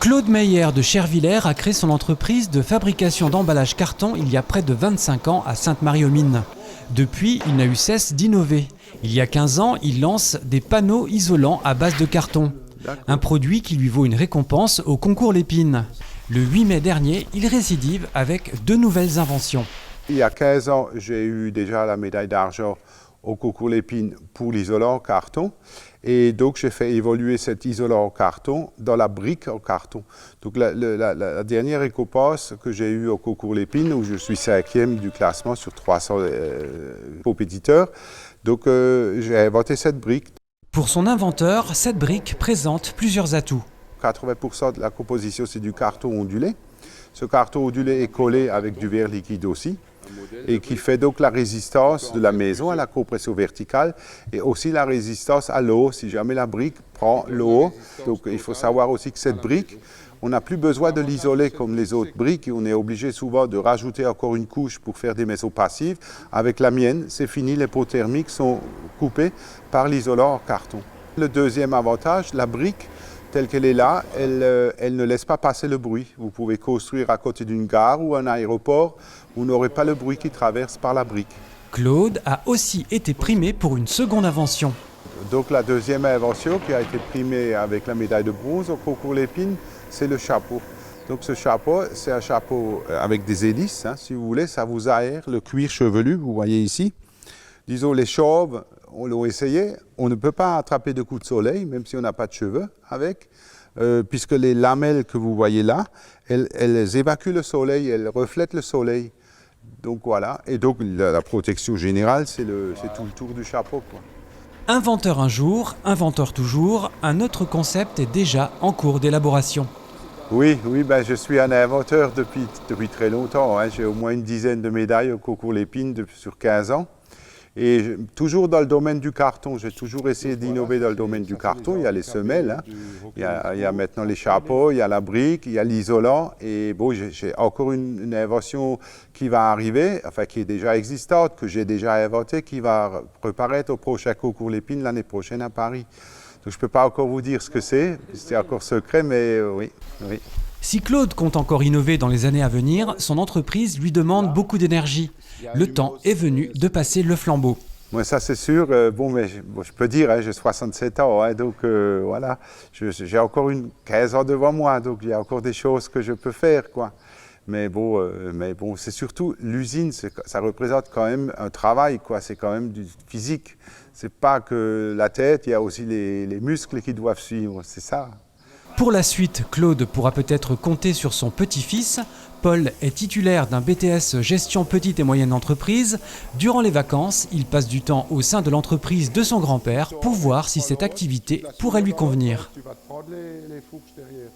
Claude Meyer de Chervillers a créé son entreprise de fabrication d'emballage carton il y a près de 25 ans à Sainte-Marie-aux-Mines. Depuis, il n'a eu cesse d'innover. Il y a 15 ans, il lance des panneaux isolants à base de carton. Un produit qui lui vaut une récompense au concours Lépine. Le 8 mai dernier, il récidive avec 2 nouvelles inventions. Il y a 15 ans, j'ai eu déjà la médaille d'argent au concours Lépine pour l'isolant en carton. Et donc, j'ai fait évoluer cet isolant en carton dans la brique en carton. Donc, la dernière récompense que j'ai eue au concours Lépine, où je suis 5e du classement sur 300 compétiteurs, donc j'ai inventé cette brique. Pour son inventeur, cette brique présente plusieurs atouts. 80% de la composition, c'est du carton ondulé. Ce carton ondulé est collé avec du verre liquide aussi, et qui fait donc la résistance de la maison à la compression verticale et aussi la résistance à l'eau, si jamais la brique prend l'eau. Donc il faut savoir aussi que cette brique, on n'a plus besoin de l'isoler comme les autres briques, et on est obligé souvent de rajouter encore une couche pour faire des maisons passives. Avec la mienne, c'est fini, les pots thermiques sont coupés par l'isolant en carton. Le deuxième avantage, la brique, telle qu'elle est là, elle ne laisse pas passer le bruit. Vous pouvez construire à côté d'une gare ou un aéroport, vous n'aurez pas le bruit qui traverse par la brique. Claude a aussi été primé pour une seconde invention. Donc la deuxième invention qui a été primée avec la médaille de bronze au concours Lépine, c'est le chapeau. Donc ce chapeau, c'est un chapeau avec des hélices, hein, si vous voulez, ça vous aère le cuir chevelu, vous voyez ici. Disons, les chauves, on l'a essayé, on ne peut pas attraper de coups de soleil, même si on n'a pas de cheveux avec, puisque les lamelles que vous voyez là, elles évacuent le soleil, elles reflètent le soleil. Donc voilà, et donc la protection générale, c'est tout le tour du chapeau, quoi. Inventeur un jour, inventeur toujours, un autre concept est déjà en cours d'élaboration. Oui, ben, je suis un inventeur depuis très longtemps, hein. J'ai au moins une dizaine de médailles au concours Lépine sur 15 ans. Et toujours dans le domaine du carton, j'ai toujours essayé d'innover dans le domaine du carton. Il y a les semelles, hein. Il y a maintenant les chapeaux, il y a la brique, il y a l'isolant. Et bon, j'ai encore une invention qui va arriver, enfin qui est déjà existante, que j'ai déjà inventée, qui va reparaître au prochain concours Lépine l'année prochaine à Paris. Donc je ne peux pas encore vous dire ce que c'est encore secret, mais oui. Si Claude compte encore innover dans les années à venir, son entreprise lui demande beaucoup d'énergie. Le temps est venu de passer le flambeau. Moi, ça c'est sûr. Mais je peux dire, hein, j'ai 67 ans, hein, donc voilà, j'ai encore 15 ans devant moi, donc il y a encore des choses que je peux faire, quoi. Mais bon, c'est surtout l'usine, ça représente quand même un travail, quoi. C'est quand même du physique. C'est pas que la tête, il y a aussi les muscles qui doivent suivre, c'est ça. Pour la suite, Claude pourra peut-être compter sur son petit-fils. Paul est titulaire d'un BTS Gestion Petite et Moyenne Entreprise. Durant les vacances, il passe du temps au sein de l'entreprise de son grand-père pour voir si cette activité pourrait lui convenir. Tu vas te prendre les fourches derrière.